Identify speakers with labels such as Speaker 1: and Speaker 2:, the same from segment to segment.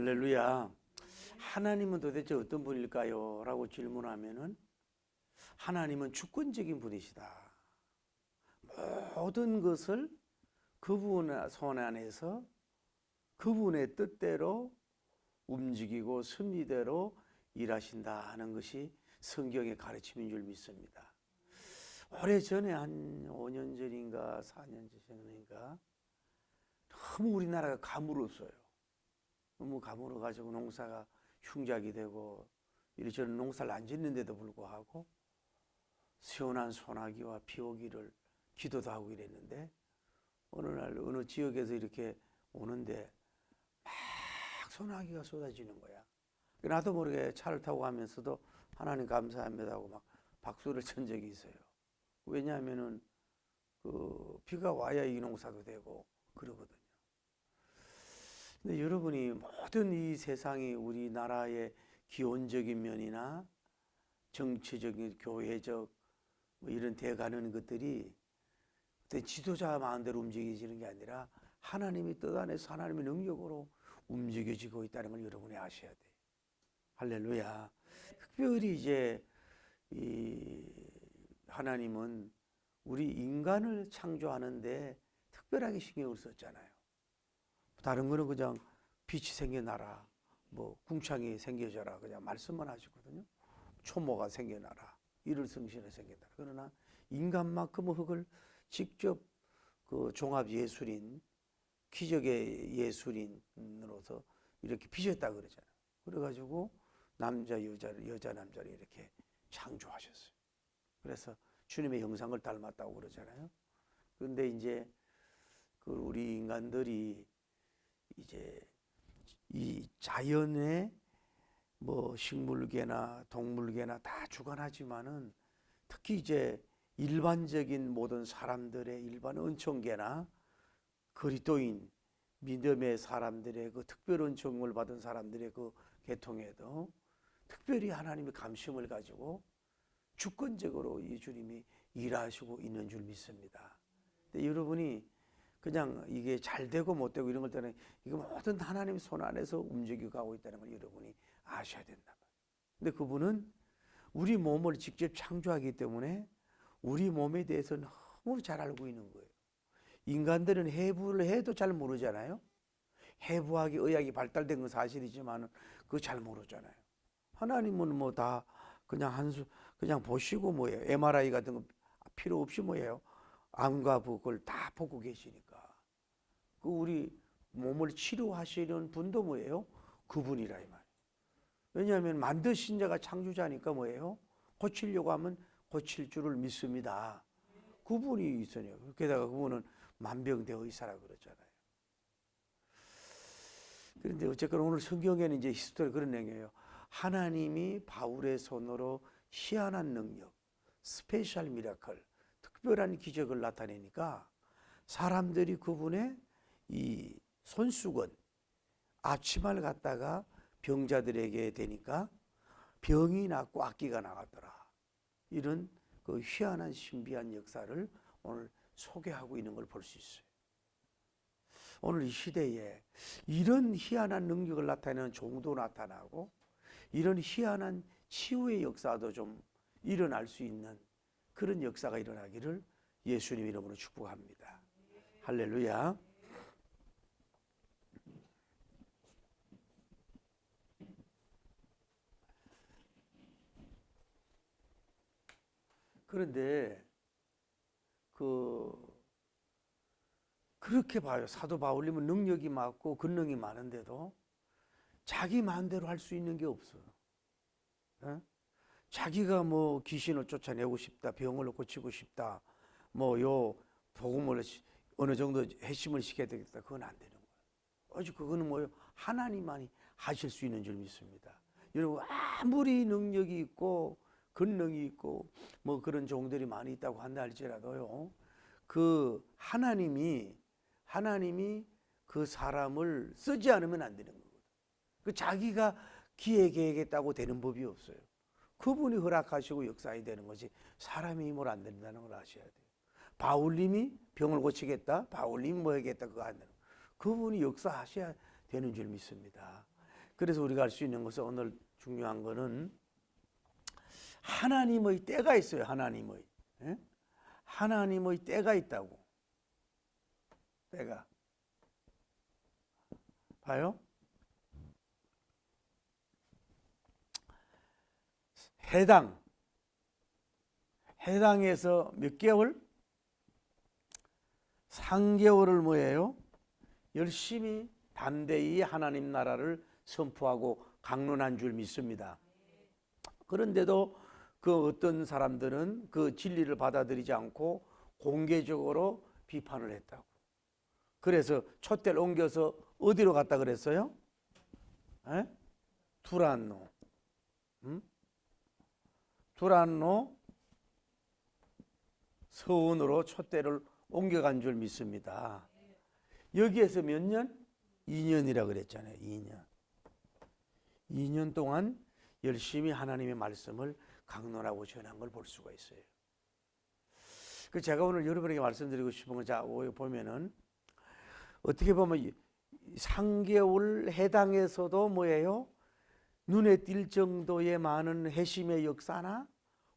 Speaker 1: 할렐루야. 하나님은 도대체 어떤 분일까요? 라고 질문하면은 하나님은 주권적인 분이시다. 모든 것을 그분 손 안에서 그분의 뜻대로 움직이고 섭리대로 일하신다 하는 것이 성경의 가르침인 줄 믿습니다. 오래전에 한 5년 전인가 4년 전인가 너무 우리나라가 가물었어요. 너무 가물어가지고 농사가 흉작이 되고 이리저리 농사를 안 짓는데도 불구하고 시원한 소나기와 비 오기를 기도도 하고 이랬는데 어느 날 어느 지역에서 이렇게 오는데 막 소나기가 쏟아지는 거야. 나도 모르게 차를 타고 가면서도 하나님 감사합니다 하고 막 박수를 친 적이 있어요. 왜냐하면은 그 비가 와야 이 농사도 되고 그러거든요. 근데 여러분이 모든 이 세상이 우리나라의 기온적인 면이나 정치적인 교회적 뭐 이런 돼가는 것들이 지도자 마음대로 움직여지는 게 아니라 하나님의 뜻 안에서 하나님의 능력으로 움직여지고 있다는 걸 여러분이 아셔야 돼요. 할렐루야. 특별히 이제 이 하나님은 우리 인간을 창조하는데 특별하게 신경을 썼잖아요. 다른 거는 그냥 빛이 생겨나라, 뭐 궁창이 생겨져라 그냥 말씀만 하시거든요. 초모가 생겨나라, 이를 성신에 생겨나라. 그러나 인간만큼 흙을 직접 그 종합 예술인, 기적의 예술인으로서 이렇게 빚었다 그러잖아요. 그래가지고 남자 여자 남자를 이렇게 창조하셨어요. 그래서 주님의 형상을 닮았다고 그러잖아요. 그런데 이제 그 우리 인간들이 이제 이 자연의 뭐 식물계나 동물계나 다 주관하지만은 특히 이제 일반적인 모든 사람들의 일반 은총계나 그리스도인 믿음의 사람들의 그 특별 은총을 받은 사람들의 그 계통에도 특별히 하나님의 감심을 가지고 주권적으로 이 주님이 일하시고 있는 줄 믿습니다. 근데 여러분이 그냥 이게 잘 되고 못 되고 이런 걸 때는 이거 모든 하나님의 손 안에서 움직여 가고 있다는 걸 여러분이 아셔야 된다. 근데 그분은 우리 몸을 직접 창조하기 때문에 우리 몸에 대해서 너무 잘 알고 있는 거예요. 인간들은 해부를 해도 잘 모르잖아요. 해부학이 의학이 발달된 건 사실이지만 그거 잘 모르잖아요. 하나님은 뭐 다 그냥 그냥 보시고 뭐예요. MRI 같은 거 필요 없이 뭐예요. 암과 그걸 다 보고 계시니까. 그 우리 몸을 치료하시는 분도 뭐예요? 그분이라 이 말이에요. 왜냐하면 만드신 자가 창조자니까 뭐예요? 고치려고 하면 고칠 줄을 믿습니다. 그분이 있으니까. 게다가 그분은 만병대 의사라 그러잖아요. 그런데 어쨌거나 오늘 성경에는 이제 히스토리 그런 내용이에요. 하나님이 바울의 손으로 희한한 능력, 스페셜 미라클, 특별한 기적을 나타내니까 사람들이 그분의 이 손수건, 앞치마를 갖다가 병자들에게 대니까 병이 낫고 악기가 나갔더라. 이런 그 희한한 신비한 역사를 오늘 소개하고 있는 걸 볼 수 있어요. 오늘 이 시대에 이런 희한한 능력을 나타내는 종도 나타나고 이런 희한한 치유의 역사도 좀 일어날 수 있는 그런 역사가 일어나기를 예수님 이름으로 축복합니다. 할렐루야. 그런데 그렇게 봐요. 사도 바울님은 능력이 많고 권능이 많은데도 자기 마음대로 할 수 있는 게 없어요. 예? 자기가 뭐 귀신을 쫓아내고 싶다, 병을 고치고 싶다, 뭐 요 복음을 어느 정도 핵심을 시켜야 되겠다. 그건 안 되는 거예요. 오직 그거는 뭐예요? 하나님만이 하실 수 있는 줄 믿습니다. 여러분 아무리 능력이 있고 권능이 있고 뭐 그런 종들이 많이 있다고 한다 할지라도요. 그 하나님이 그 사람을 쓰지 않으면 안 되는 거거든요. 그 자기가 기획했다고 되는 법이 없어요. 그분이 허락하시고 역사해야 되는 것이 사람의 힘으로 안 된다는 걸 아셔야 돼요. 바울님이 병을 고치겠다, 바울님이 뭐 하겠다 그거 안 되는 거예요. 그분이 역사하셔야 되는 줄 믿습니다. 그래서 우리가 알 수 있는 것은 오늘 중요한 거는 하나님의 때가 있어요. 하나님의. 예? 하나님의 때가 있다고. 때가. 봐요. 해당에서 몇 개월? 3개월을 뭐예요? 열심히 담대히 하나님 나라를 선포하고 강론한 줄 믿습니다. 그런데도 그 어떤 사람들은 그 진리를 받아들이지 않고 공개적으로 비판을 했다고. 그래서 촛대를 옮겨서 어디로 갔다 그랬어요? 에? 두란노. 두란노 서원으로 촛대를 옮겨간 줄 믿습니다. 여기에서 몇 년? 2년이라 그랬잖아요. 2년 동안 열심히 하나님의 말씀을 강론하고 전한 걸 볼 수가 있어요. 그 제가 오늘 여러분에게 말씀드리고 싶은 건, 자, 보면은 어떻게 보면 3개월 해당에서도 뭐예요? 눈에 띌 정도의 많은 회심의 역사나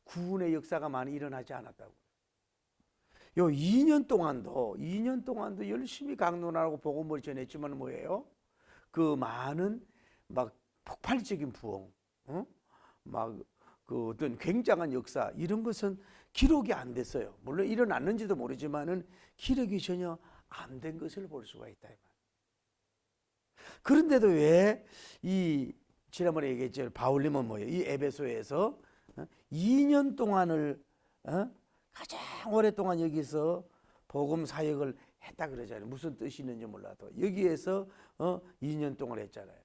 Speaker 1: 구원의 역사가 많이 일어나지 않았다고. 요 2년 동안도 열심히 강론하고 복음을 전했지만 뭐예요? 그 많은 막 폭발적인 부흥, 막 그 어떤 굉장한 역사, 이런 것은 기록이 안 됐어요. 물론 일어났는지도 모르지만은 기록이 전혀 안 된 것을 볼 수가 있다. 그런데도 왜 이 지난번에 얘기했죠. 바울님은 뭐예요? 이 에베소에서 2년 동안을 가장 오랫동안 여기서 복음 사역을 했다 그러잖아요. 무슨 뜻이 있는지 몰라도 여기에서 2년 동안 했잖아요.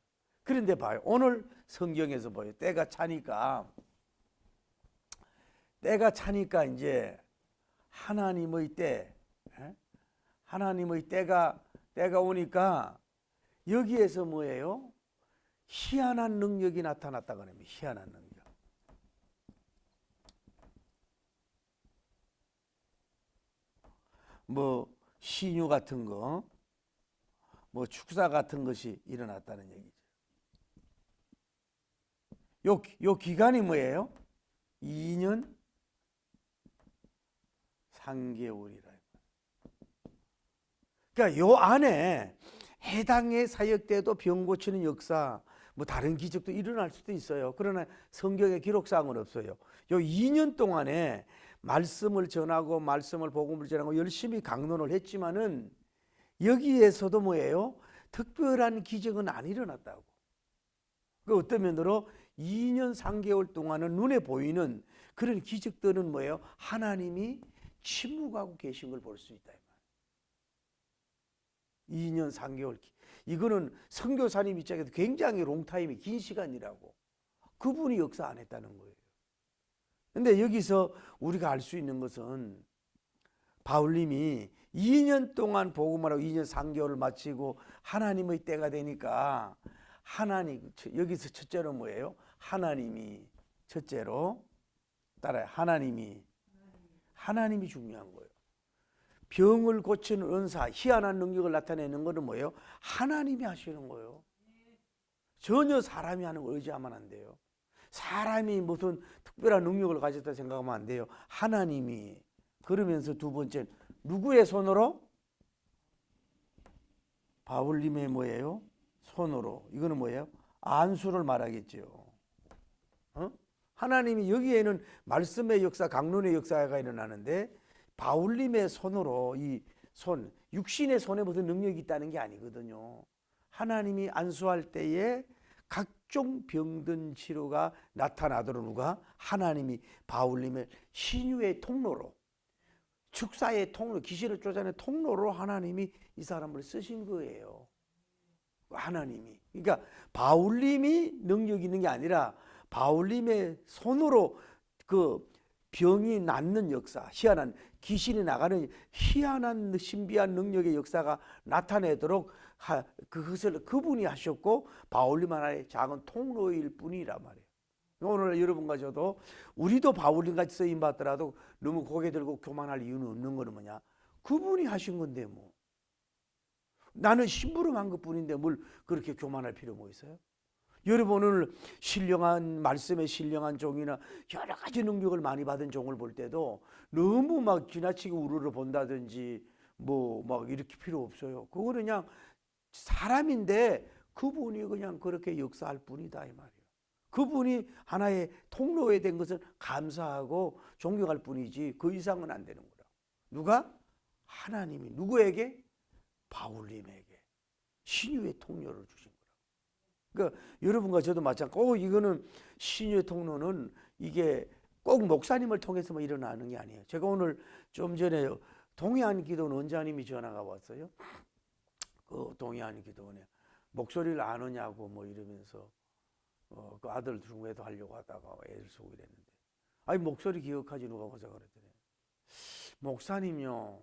Speaker 1: 그런데 봐요. 오늘 성경에서 봐요. 때가 차니까 이제 하나님의 때가 오니까 여기에서 뭐예요? 희한한 능력이 나타났다고 합니다. 희한한 능력. 뭐 신유 같은 거, 뭐 축사 같은 것이 일어났다는 얘기죠. 요 기간이 뭐예요? 2년 3개월이라. 그러니까 요 안에 해당의 사역 때도 병 고치는 역사, 뭐 다른 기적도 일어날 수도 있어요. 그러나 성경의 기록상은 없어요. 요 2년 동안에 말씀을 전하고 복음을 전하고 열심히 강론을 했지만은 여기에서도 뭐예요? 특별한 기적은 안 일어났다고. 그 어떤 면으로 2년 3개월 동안은 눈에 보이는 그런 기적들은 뭐예요? 하나님이 침묵하고 계신 걸 볼 수 있다. 2년 3개월. 이거는 선교사님 입장에서 굉장히 롱타임이 긴 시간이라고. 그분이 역사 안 했다는 거예요. 근데 여기서 우리가 알 수 있는 것은 바울님이 2년 동안 복음을 하고 2년 3개월을 마치고 하나님의 때가 되니까 여기서 첫째로 뭐예요? 하나님이 첫째로 따라요. 하나님이 중요한 거예요. 병을 고치는 은사, 희한한 능력을 나타내는 것은 뭐예요? 하나님이 하시는 거예요. 전혀 사람이 하는 거 의지하면 안 돼요. 사람이 무슨 특별한 능력을 가졌다 생각하면 안 돼요. 하나님이. 그러면서 두 번째, 누구의 손으로? 바울님의 뭐예요? 손으로. 이거는 뭐예요? 안수를 말하겠죠. 하나님이 여기에는 말씀의 역사, 강론의 역사가 일어나는데 바울님의 손으로, 이 손, 육신의 손에 무슨 능력이 있다는 게 아니거든요. 하나님이 안수할 때에 각종 병든 치료가 나타나도록 누가? 하나님이 바울님의 신유의 통로로, 축사의 통로, 귀신을 쫓아내는 통로로 하나님이 이 사람을 쓰신 거예요. 하나님이. 그러니까 바울님이 능력이 있는 게 아니라 바울님의 손으로 그 병이 낫는 역사, 희한한 귀신이 나가는 희한한 신비한 능력의 역사가 나타내도록 그것을 그분이 하셨고 바울님 하나의 작은 통로일 뿐이란 말이에요. 오늘 여러분과 저도 우리도 바울님같이 쓰임 받더라도 너무 고개 들고 교만할 이유는 없는 거는 뭐냐? 그분이 하신 건데 나는 심부름한 것뿐인데 뭘 그렇게 교만할 필요 뭐 있어요? 여러분 오늘 신령한 말씀에 신령한 종이나 여러 가지 능력을 많이 받은 종을 볼 때도 너무 막 지나치게 우르르 본다든지 뭐 막 이렇게 필요 없어요. 그거는 그냥 사람인데 그분이 그냥 그렇게 역사할 뿐이다 이 말이에요. 그분이 하나의 통로에 된 것을 감사하고 존경할 뿐이지 그 이상은 안 되는 거라. 누가? 하나님이 누구에게? 바울님에게 신유의 통로를 주신 거라. 그러니까 여러분과 저도 마찬가지고 이거는 신유의 통로는 이게 꼭 목사님을 통해서만 일어나는 게 아니에요. 제가 오늘 좀 전에 동해안 기도원 원장님이 전화가 왔어요. 그 동해안 기도원에 목소리를 아느냐고 뭐 이러면서 그 아들 중매도 하려고 하다가 애를 쓰고 이랬는데, 아니 목소리 기억하지 누가 보자 그랬더니, 목사님요,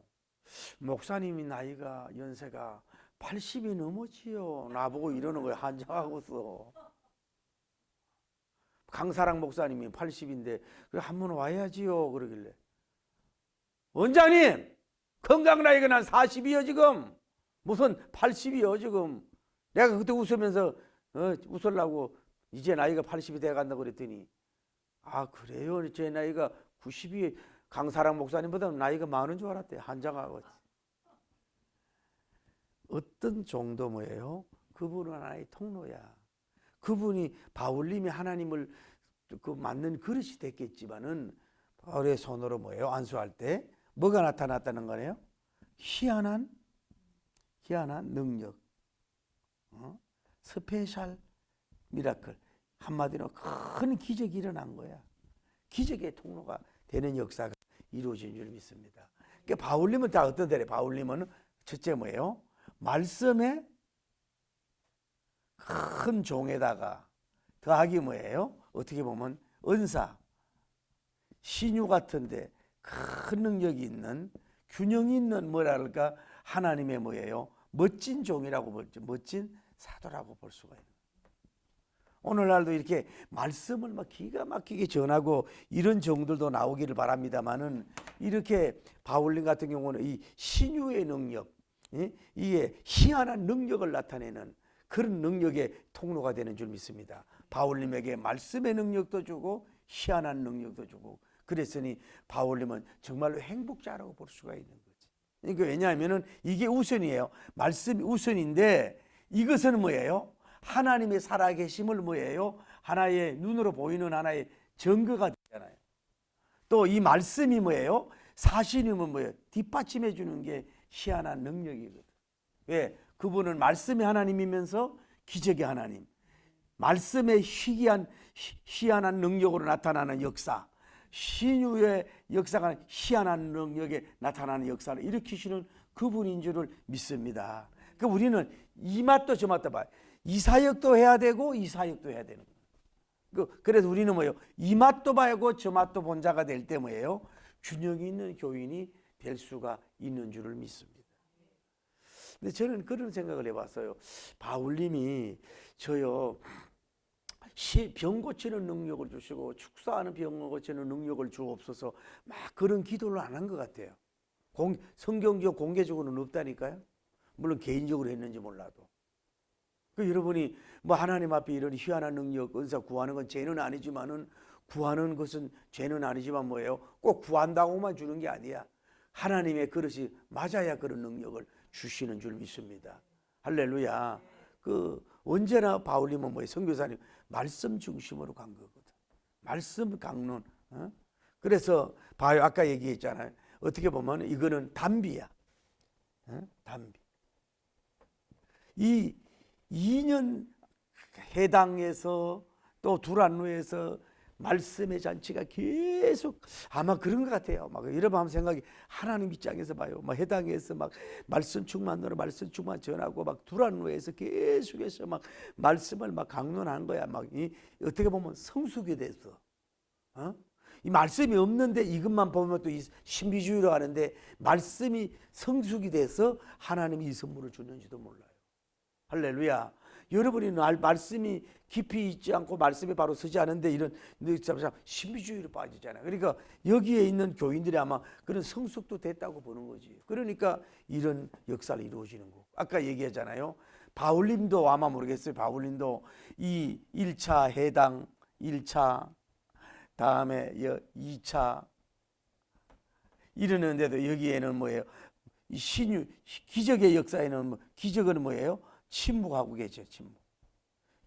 Speaker 1: 목사님이 나이가 연세가 80이 넘었지요. 나보고 이러는 거예요. 한장하고서. 강사랑 목사님이 80인데 그래 한번 와야지요 그러길래, 원장님 건강 나이가 난 40이요 지금. 무슨 80이요 지금. 내가 그때 웃으면서 웃으려고 이제 나이가 80이 돼간다고 그랬더니, 아 그래요? 제 나이가 90이 강사랑 목사님보다 나이가 많은 줄 알았대. 한장하고. 어떤 정도 뭐예요? 그분은 하나의 통로야. 그분이 바울님이 하나님을 그 맞는 그릇이 됐겠지만은 바울의 손으로 뭐예요? 안수할 때 뭐가 나타났다는 거네요? 희한한 능력, 스페셜 미라클. 한마디로 큰 기적이 일어난 거야. 기적의 통로가 되는 역사가 이루어진 줄 믿습니다. 그러니까 바울님은 다 어떤 데래? 바울님은 첫째 뭐예요? 말씀에 큰 종에다가 더하기 뭐예요? 어떻게 보면 은사, 신유 같은데 큰 능력이 있는, 균형 있는 뭐랄까 하나님의 뭐예요? 멋진 종이라고 볼죠. 멋진 사도라고 볼 수가 있는. 오늘날도 이렇게 말씀을 막 기가 막히게 전하고 이런 종들도 나오기를 바랍니다만은, 이렇게 바울님 같은 경우는 이 신유의 능력, 이게 희한한 능력을 나타내는 그런 능력의 통로가 되는 줄 믿습니다. 바울님에게 말씀의 능력도 주고 희한한 능력도 주고, 그랬으니 바울님은 정말로 행복자라고 볼 수가 있는 거지. 그러니까 왜냐하면은 이게 우선이에요. 말씀이 우선인데 이것은 뭐예요? 하나님의 살아계심을 뭐예요? 하나의 눈으로 보이는 하나의 증거가 되잖아요. 또 이 말씀이 뭐예요? 사실이면 뭐예요? 뒷받침해 주는 게 희한한 능력이거든. 왜? 그분은 말씀의 하나님이면서 기적의 하나님, 말씀의 희한한 능력으로 나타나는 역사, 신유의 역사가 희한한 능력에 나타나는 역사를 일으키시는 그분인 줄을 믿습니다. 그러니까 우리는 이 맛도 저 맛도 봐요. 이 사역도 해야 되고 이 사역도 해야 되는 거예요. 그래서 우리는 뭐예요? 이 맛도 봐야고 저 맛도 본 자가 될 때 뭐예요? 균형 있는 교인이 될 수가 있는 줄을 믿습니다. 근데 저는 그런 생각을 해봤어요. 바울님이 저요, 병 고치는 능력을 주시고 축사하는 병 고치는 능력을 주옵소서 막 그런 기도를 안 한 것 같아요. 성경적 공개적으로는 없다니까요. 물론 개인적으로 했는지 몰라도. 여러분이 뭐 하나님 앞에 이런 희한한 능력, 은사 구하는 건 죄는 아니지만은, 구하는 것은 죄는 아니지만 뭐예요? 꼭 구한다고만 주는 게 아니야. 하나님의 그릇이 맞아야 그런 능력을 주시는 줄 믿습니다. 할렐루야. 언제나 바울님은 뭐예요? 선교사님 말씀 중심으로 간 거거든. 말씀 강론. 그래서 봐요. 아까 얘기했잖아요. 어떻게 보면 이거는 단비야. 단비. 이 2년 해당에서 또 두란노에서 말씀의 잔치가 계속 아마 그런 것 같아요. 막 여러분 한번 생각이, 하나님 입장에서 봐요. 막 해당에서 막 말씀 충만으로 말씀 충만 전하고 막 두란노에서 계속해서 막 말씀을 막 강론한 거야. 막 어떻게 보면 성숙이 돼서. 이 말씀이 없는데 이것만 보면 또 신비주의로 하는데, 말씀이 성숙이 돼서 하나님이 이 선물을 주는지도 몰라요. 할렐루야. 여러분이 말씀이 깊이 있지 않고 말씀이 바로 서지 않은데 이런 신비주의로 빠지잖아요. 그러니까 여기에 있는 교인들이 아마 그런 성숙도 됐다고 보는 거지. 그러니까 이런 역사를 이루어지는 거고. 아까 얘기했잖아요. 바울님도 아마 모르겠어요. 바울님도 이 1차 해당 1차 다음에 2차 이러는데도 여기에는 뭐예요? 기적의 역사에는 기적은 뭐예요? 침묵하고 계죠. 침묵.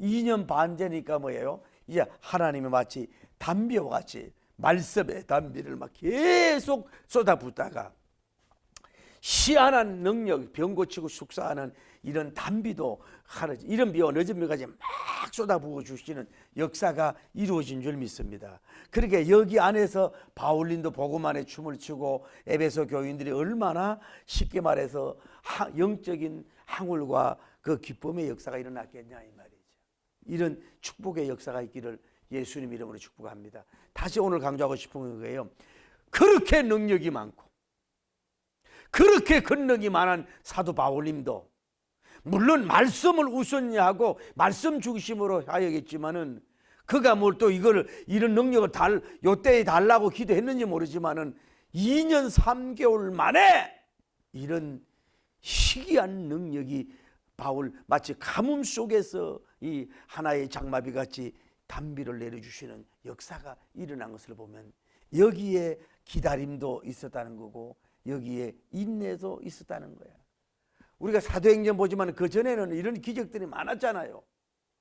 Speaker 1: 2년 반 되니까 뭐예요? 이제 하나님이 마치 담비와 같이 말씀의 담비를 막 계속 쏟아붓다가 희한한 능력, 병 고치고 축사하는 이런 담비도 이런 비와 늦은 비까지 막 쏟아부어 주시는 역사가 이루어진 줄 믿습니다. 그러니까 여기 안에서 바울님도 복음 안에 춤을 추고 에베소 교인들이 얼마나 쉽게 말해서 영적인 항울과 그 기쁨의 역사가 일어났겠냐 이 말이죠. 이런 축복의 역사가 있기를 예수님 이름으로 축복합니다. 다시 오늘 강조하고 싶은 거예요. 그렇게 능력이 많고 그렇게 권능이 많은 사도 바울님도 물론 말씀을 우선히 하고 말씀 중심으로 하야겠지만은 그가 뭘 또 이런 능력을 요때에 달라고 기도했는지 모르지만은 2년 3개월 만에 이런 희귀한 능력이 바울 마치 가뭄 속에서 이 하나의 장마비 같이 단비를 내려주시는 역사가 일어난 것을 보면 여기에 기다림도 있었다는 거고 여기에 인내도 있었다는 거야. 우리가 사도행전 보지만 그 전에는 이런 기적들이 많았잖아요.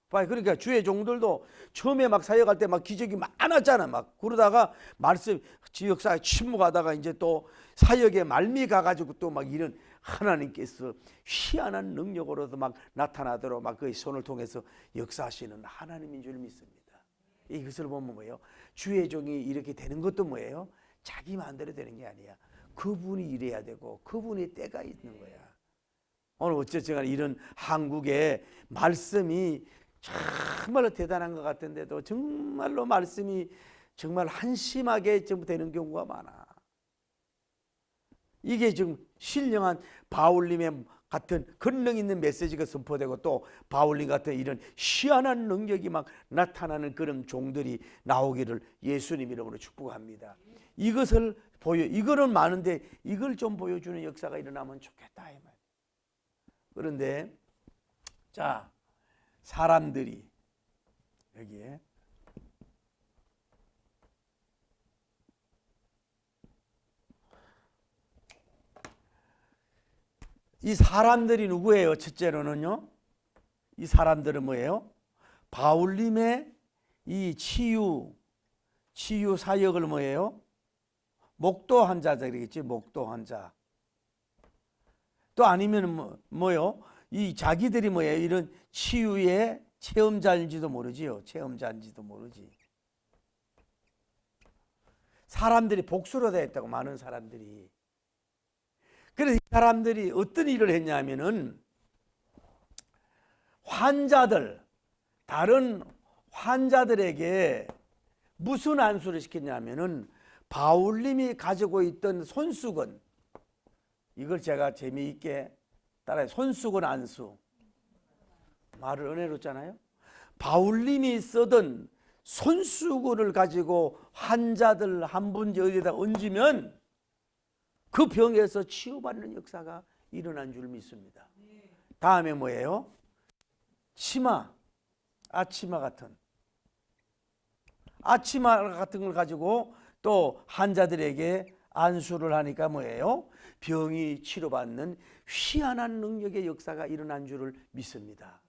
Speaker 1: 그러니까 주의 종들도 처음에 막 사역할 때 막 기적이 많았잖아. 막 그러다가 말씀 역사에 침묵하다가 이제 또 사역에 말미 가가지고 또 막 이런 하나님께서 희한한 능력으로도 막 나타나도록 막 그 손을 통해서 역사하시는 하나님인 줄 믿습니다. 이것을 보면 뭐예요? 주의 종이 이렇게 되는 것도 뭐예요? 자기 마음대로 되는 게 아니야. 그분이 일해야 되고 그분의 때가 있는 거야. 오늘 어쨌든 이런 한국의 말씀이 정말로 대단한 것 같은데도 정말로 말씀이 정말 한심하게 되는 경우가 많아. 이게 지금 신령한 바울님의 같은 권능 있는 메시지가 선포되고 또 바울님 같은 이런 희한한 능력이 막 나타나는 그런 종들이 나오기를 예수님 이름으로 축복합니다. 이거는 많은데 이걸 좀 보여주는 역사가 일어나면 좋겠다 이 말. 그런데 자 사람들이 여기에 이 사람들이 누구예요? 첫째로는요. 이 사람들은 뭐예요? 바울님의 이 치유 사역을 뭐예요? 목도한 자들이겠지. 목도한 자. 또 아니면 뭐요? 이 자기들이 뭐예요? 이런 치유의 체험자인지도 모르지요. 체험자인지도 모르지. 사람들이 복수로 되었다고 많은 사람들이. 그래서 이 사람들이 어떤 일을 했냐면은 다른 환자들에게 무슨 안수를 시켰냐면은 바울님이 가지고 있던 손수건, 이걸 제가 재미있게 따라해. 손수건 안수. 말을 은혜롭잖아요. 바울님이 쓰던 손수건을 가지고 환자들 한 분 어디다 얹으면 그 병에서 치유받는 역사가 일어난 줄 믿습니다. 다음에 뭐예요? 아치마 같은 걸 가지고 또 환자들에게 안수를 하니까 뭐예요? 병이 치료받는 희한한 능력의 역사가 일어난 줄을 믿습니다.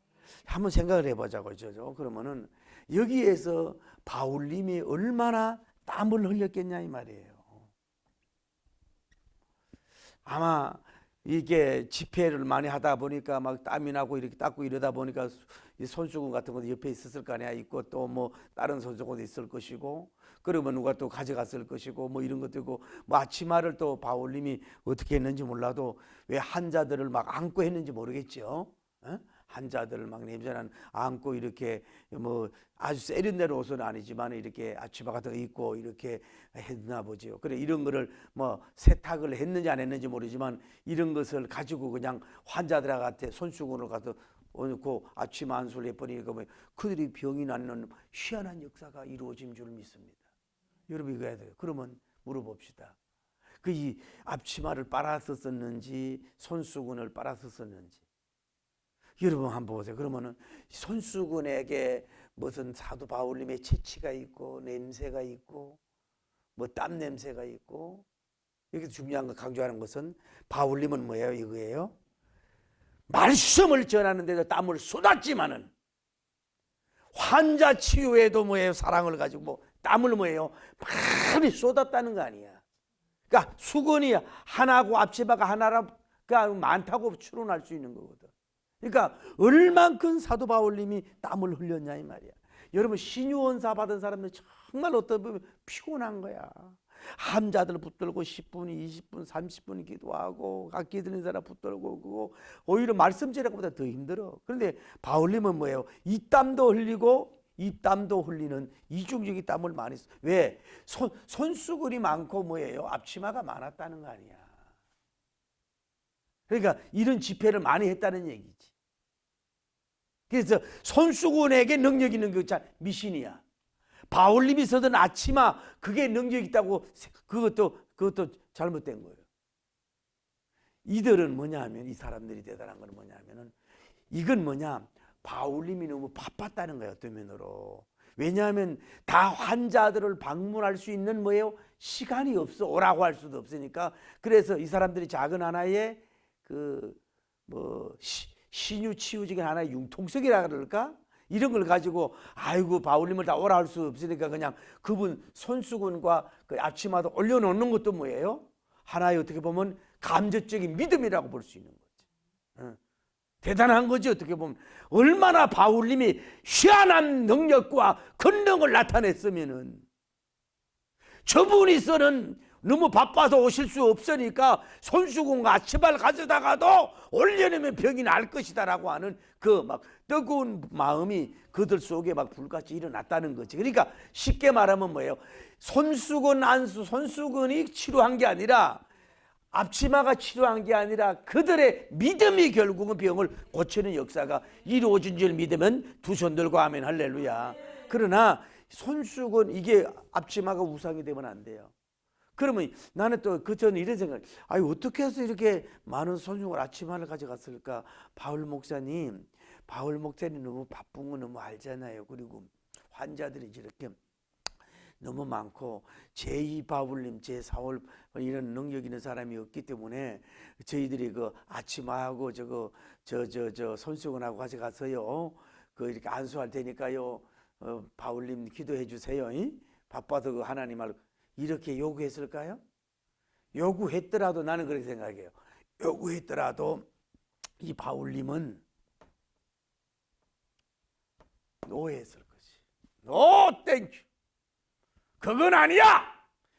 Speaker 1: 한번 생각을 해보자고요. 그러면은 여기에서 바울님이 얼마나 땀을 흘렸겠냐 이 말이에요. 아마 이게 집회를 많이 하다 보니까 막 땀이 나고 이렇게 닦고 이러다 보니까 이 손수건 같은 것도 옆에 있었을 거 아니야. 있고 또 뭐 다른 손수건도 있을 것이고, 그러면 누가 또 가져갔을 것이고 뭐 이런 것도 있고, 뭐 아치마를 또 바울님이 어떻게 했는지 몰라도 왜 환자들을 막 안고 했는지 모르겠죠. 환자들을 막 냄새나는 안고 이렇게 뭐 아주 세련된 옷은 아니지만 이렇게 아치마 같은 거 입고 이렇게 했나 보지요. 그래 이런 거를 뭐 세탁을 했는지 안 했는지 모르지만 이런 것을 가지고 그냥 환자들한테 손수건을 가서 얹고 아치마 안수를 해버리니까 뭐 그들이 병이 낫는 희한한 역사가 이루어진 줄 믿습니다. 여러분 이거 해야 돼요. 그러면 물어봅시다. 그 이 앞치마를 빨아서 썼는지 손수건을 빨아서 썼는지. 여러분 한번 보세요. 그러면은 손수건에게 무슨 사도 바울님의 체취가 있고 냄새가 있고 뭐 땀 냄새가 있고, 여기서 중요한 거 강조하는 것은 바울님은 뭐예요? 이거예요. 말씀을 전하는데도 땀을 쏟았지만은 환자 치유에도 뭐예요? 사랑을 가지고 뭐 땀을 뭐예요? 많이 쏟았다는 거 아니야. 그러니까 수건이 하나고 앞치마가 하나가 많다고 추론할 수 있는 거거든. 그러니까 얼만큼 사도 바울님이 땀을 흘렸냐 이 말이야. 여러분 신유원사 받은 사람들 정말 어떤 부분 피곤한 거야. 환자들 붙들고 10분, 20분, 30분 기도하고 각기 드는 사람 붙들고 그거 오히려 말씀 전하기보다 더 힘들어. 그런데 바울님은 뭐예요? 이 땀도 흘리고 이 땀도 흘리는 이중적인 땀을 많이 써. 왜? 손수건이 많고 뭐예요? 앞치마가 많았다는 거 아니야. 그러니까 이런 집회를 많이 했다는 얘기지. 그래서 손수건에게 능력 있는 게 미신이야. 바울님이 쓰던 앞치마 그게 능력 있다고 그것도 잘못된 거예요. 이들은 뭐냐 하면 이 사람들이 대단한 건 뭐냐 하면은 이건 뭐냐 바울님이 너무 바빴다는 거예요. 어떤 면으로. 왜냐하면 다 환자들을 방문할 수 있는 뭐예요? 시간이 없어. 오라고 할 수도 없으니까. 그래서 이 사람들이 작은 하나의 신유 치유적인 하나의 융통성이라 그럴까? 이런 걸 가지고 아이고 바울님을 다 오라 할 수 없으니까 그냥 그분 손수건과 그 앞치마도 올려놓는 것도 뭐예요? 하나의 어떻게 보면 감정적인 믿음이라고 볼 수 있는 거지. 대단한 거지. 어떻게 보면 얼마나 바울님이 희한한 능력과 권능을 나타냈으면은 저분이서는 너무 바빠서 오실 수 없으니까 손수건과 앞치마를 가져다가도 올려놓으면 병이 날 것이다라고 하는 그 막 뜨거운 마음이 그들 속에 막 불같이 일어났다는 거지. 그러니까 쉽게 말하면 뭐예요? 손수건이 치료한 게 아니라 앞치마가 치료한 게 아니라 그들의 믿음이 결국은 병을 고치는 역사가 이루어진 줄 믿으면 두 손 들고 아멘 할렐루야. 그러나 손수건 이게 앞치마가 우상이 되면 안 돼요. 그러면 나는 또 저는 이런 생각, 어떻게 해서 이렇게 많은 손수건 앞치마를 가져갔을까? 바울 목사님 너무 바쁜 거 너무 알잖아요. 그리고 환자들이 이렇게 너무 많고 제2 바울님, 제4월 이런 능력 있는 사람이 없기 때문에 저희들이 그 앞치마하고 저 손수건하고 가져가서요. 그 이렇게 안수할 테니까요. 바울님 기도해 주세요. 바빠서 그 하나님 말 이렇게 요구했을까요? 요구했더라도 나는 그렇게 생각해요. 요구했더라도 이 바울님은 노했을 것이. 노 땡큐. 그건 아니야.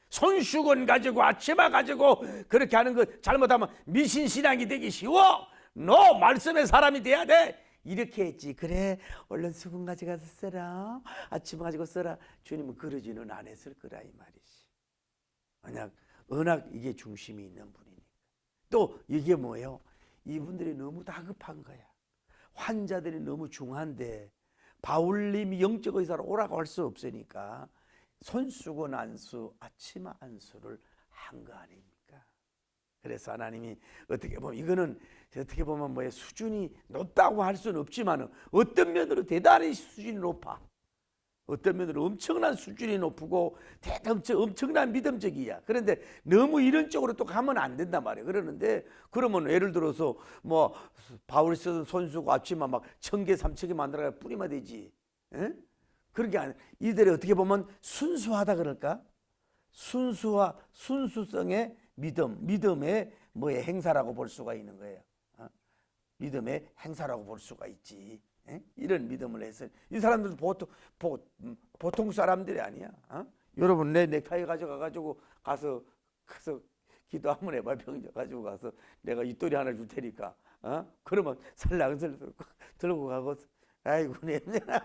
Speaker 1: 손수건 가지고 앞치마 가지고 그렇게 하는 거 잘못하면 미신신앙이 되기 쉬워. 너 말씀의 사람이 돼야 돼. 이렇게 했지. 그래 얼른 수건 가져가서 써라. 앞치마 가지고 써라. 주님은 그러지는 안 했을 거라 이 말이지. 만약 워낙 이게 중심이 있는 분이니까. 또 이게 뭐예요? 이분들이 너무 다급한 거야. 환자들이 너무 중한데 바울님이 영적 의사로 오라고 할 수 없으니까 손수건 안수, 앞치마 안수를 한 거 아닙니까? 그래서 하나님이 어떻게 보면 이거는 어떻게 보면 뭐의 수준이 높다고 할 수는 없지만 어떤 면으로 대단히 수준이 높아. 어떤 면으로 엄청난 수준이 높고 엄청난 믿음적이야. 그런데 너무 이런 쪽으로 또 가면 안 된단 말이에요. 그러는데 그러면 예를 들어서 뭐 바울이 쓰던 손수고 앞치마 막 1000개 3000개 만들어가 뿌리면 되지. 에? 그런 게 아니라 이들이 어떻게 보면 순수하다 그럴까? 순수성의 믿음의 뭐의 행사라고 볼 수가 있는 거예요. 믿음의 행사라고 볼 수가 있지. 이런 믿음을 해서 이 사람들도 보통 사람들이 아니야. 여러분 내 넥타이 가져가가지고 가서 기도 한번 해봐. 병자 가지고 가서 내가 윗돌이 하나 줄 테니까. 그러면 살랑살랑 들고 가고 아이고 냄새나.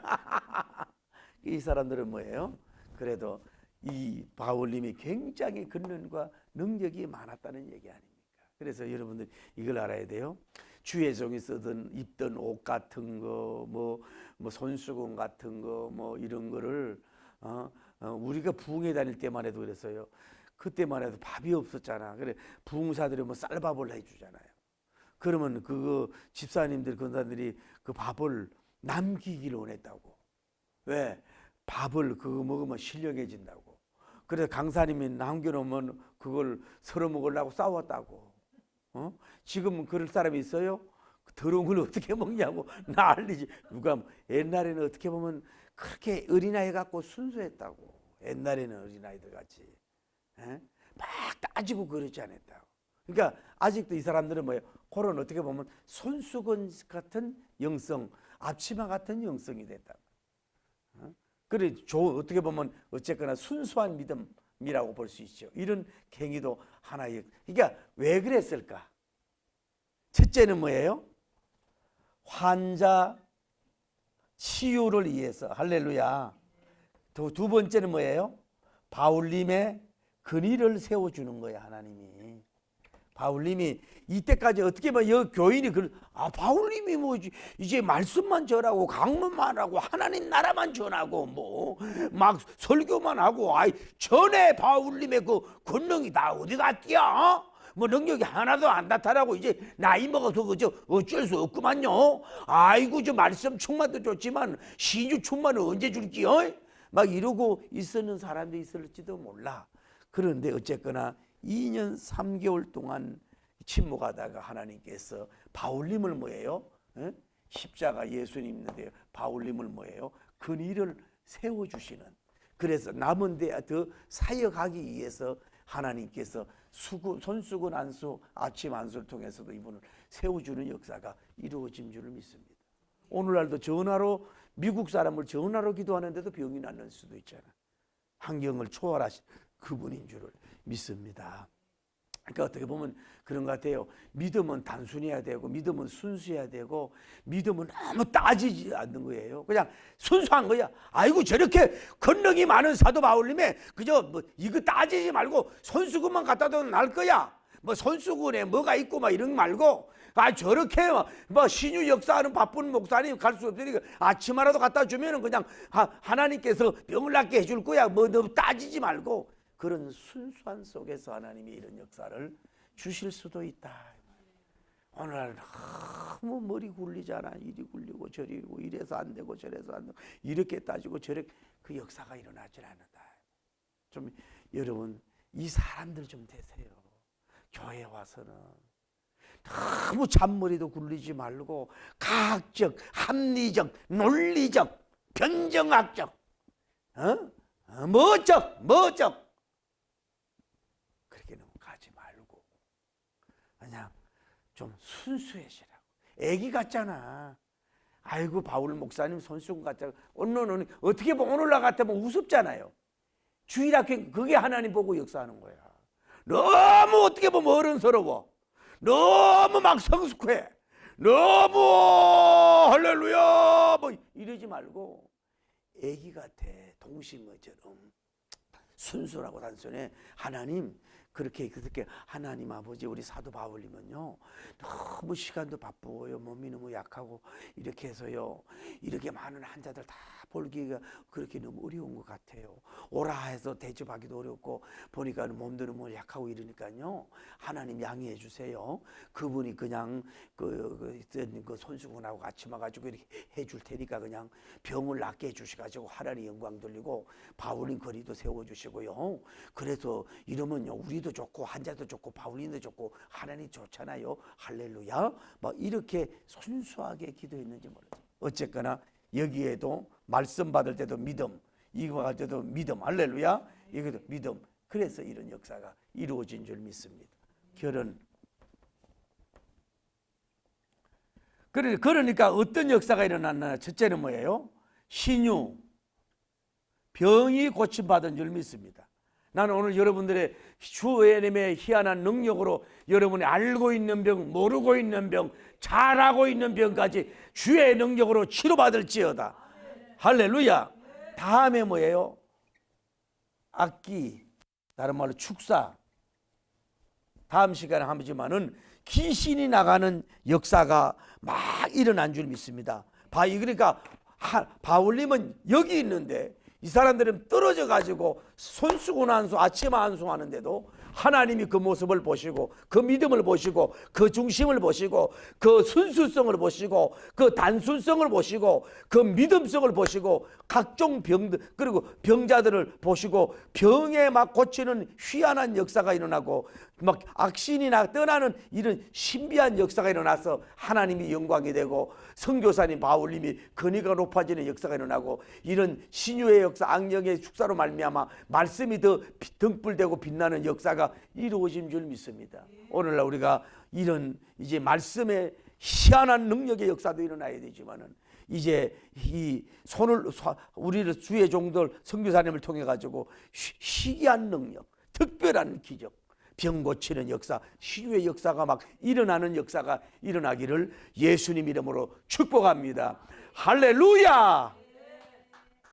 Speaker 1: 이 사람들은 뭐예요? 그래도 이 바울님이 굉장히 근능과 능력이 많았다는 얘기 아닙니까? 그래서 여러분들 이걸 알아야 돼요. 주의 종이 입던 옷 같은 거, 뭐 손수건 같은 거, 뭐 이런 거를 우리가 부흥회 다닐 때만 해도 그랬어요. 그때만 해도 밥이 없었잖아. 그래 부흥사들이 뭐 쌀밥을 해주잖아요. 그러면 그 집사님들, 권사들이 그 밥을 남기기를 원했다고. 왜? 밥을 그거 먹으면 실력해진다고. 그래서 강사님이 남겨놓으면 그걸 서로 먹으려고 싸웠다고. 지금은 그럴 사람이 있어요? 더러운 걸 어떻게 먹냐고 난리지. 누가 옛날에는 어떻게 보면 그렇게 어린아이 같고 순수했다고. 옛날에는 어린아이들 같이 막 따지고 그러지 않았다고. 그러니까 아직도 이 사람들은 뭐예요? 그런 어떻게 보면 손수건 같은 영성, 앞치마 같은 영성이 됐다. 그래 어떻게 보면 어쨌거나 순수한 믿음이라고 볼 수 있죠. 이런 행위도 하나의. 그러니까 왜 그랬을까? 첫째는 뭐예요? 환자 치유를 위해서. 할렐루야. 두 번째는 뭐예요? 바울님의 근의를 세워주는 거예요. 하나님이. 바울님이 이때까지 어떻게 보면 여 교인이 바울님이 뭐 이제 말씀만 전하고 강론만 하고 하나님 나라만 전하고 뭐 막 설교만 하고 전에 바울님의 그 권능이 다 어디 갔디야? 뭐 능력이 하나도 안 나타나고 이제 나이 먹어서 그저 어쩔 수 없구만요. 아이고 저 말씀 충만도 좋지만 신유 충만은 언제 줄지요? 막 이러고 있었는 사람도 있을지도 몰라. 그런데 어쨌거나 2년 3개월 동안 침묵하다가 하나님께서 바울님을 뭐예요? 십자가 예수님 있는데 바울님을 뭐예요? 근의를 세워주시는. 그래서 남은 데 더 사역하기 위해서 하나님께서 손수건 안수, 아침 안수를 통해서도 이분을 세워주는 역사가 이루어진 줄을 믿습니다. 오늘날도 전화로 미국 사람을 전화로 기도하는데도 병이 낫는 수도 있잖아. 환경을 초월하신 그분인 줄을 믿습니다. 그러니까 어떻게 보면 그런 것 같아요. 믿음은 단순해야 되고 믿음은 순수해야 되고 믿음은 너무 따지지 않는 거예요. 그냥 순수한 거야. 아이고 저렇게 권능이 많은 사도 바울님의 그저 뭐 이거 따지지 말고 손수건만 갖다 둬도 날 거야. 뭐 손수건에 뭐가 있고 막 이런 거 말고 저렇게 뭐 신유 역사하는 바쁜 목사님 갈 수 없으니까 아침마라도 갖다 주면은 그냥 하나님께서 병을 낫게 해줄 거야. 뭐 너무 따지지 말고 그런 순수한 속에서 하나님이 이런 역사를 주실 수도 있다. 오늘날 너무 머리 굴리잖아. 이리 굴리고 저리고 이래서 안 되고 저래서 안 되고 이렇게 따지고 저렇게 그 역사가 일어나질 않는다. 좀 여러분 이 사람들 좀 되세요. 교회 와서는 너무 잔머리도 굴리지 말고 과학적, 합리적, 논리적, 변정학적, 뭐적 그렇게 너무 가지 말고 그냥 좀 순수해지라고. 애기 같잖아. 아이고 바울 목사님 손수건 같잖아. 오늘은 어떻게 보면 오늘날 같으면 우습잖아요. 주일학교 그게 하나님 보고 역사하는 거야. 너무 어떻게 보면 어른스러워. 너무 막 성숙해. 너무 할렐루야 뭐 이러지 말고 애기 같아. 동심어처럼 순수하고 단순해. 하나님 그렇게 하나님 아버지 우리 사도 바울님은요 너무 시간도 바쁘고요 몸이 너무 약하고 이렇게 해서요 이렇게 많은 환자들 다 볼기가 그렇게 너무 어려운 것 같아요. 오라 해서 대접하기도 어렵고 보니까 몸도 너무 약하고 이러니까요 하나님 양해해 주세요. 그분이 그냥 그 손수건하고 같이 와가지고 이렇게 해줄 테니까 그냥 병을 낫게 해주셔가지고 하나님 영광 돌리고 바울님 거리도 세워주시고요. 그래서 이러면요 우리도 좋고 환자도 좋고 바울님도 좋고 하나님 좋잖아요. 할렐루야. 뭐 이렇게 순수하게 기도했는지 모르죠. 어쨌거나 여기에도 말씀 받을 때도 믿음, 이거 할 때도 믿음, 할렐루야. 이것도 믿음. 그래서 이런 역사가 이루어진 줄 믿습니다. 결혼. 그러니까 어떤 역사가 일어났나? 첫째는 뭐예요? 신유, 병이 고침받은 줄 믿습니다. 나는 오늘 여러분들의 주님의 희한한 능력으로 여러분이 알고 있는 병, 모르고 있는 병, 잘하고 있는 병까지 주의 능력으로 치료받을지어다. 할렐루야. 다음에 뭐예요? 악기, 다른 말로 축사. 다음 시간에 하지만은 귀신이 나가는 역사가 막 일어난 줄 믿습니다. 그러니까 바울님은 여기 있는데 이 사람들은 떨어져 가지고 손수건 한수 아침 한수 하는데도 하나님이 그 모습을 보시고 그 믿음을 보시고 그 중심을 보시고 그 순수성을 보시고 그 단순성을 보시고 그 믿음성을 보시고 각종 병들 그리고 병자들을 보시고 병에 막 고치는 희한한 역사가 일어나고 막 악신이나 떠나는 이런 신비한 역사가 일어나서 하나님이 영광이 되고 선교사님 바울님이 권위가 높아지는 역사가 일어나고 이런 신유의 역사 악령의 축사로 말미암아 말씀이 더 등불되고 빛나는 역사가 이루어진 줄 믿습니다. 오늘날 우리가 이런 이제 말씀의 희한한 능력의 역사도 일어나야 되지만은 이제 이 우리를 주의 종들 선교사님을 통해 가지고 희귀한 능력, 특별한 기적, 병 고치는 역사, 치유의 역사가 막 일어나는 역사가 일어나기를 예수님 이름으로 축복합니다. 할렐루야!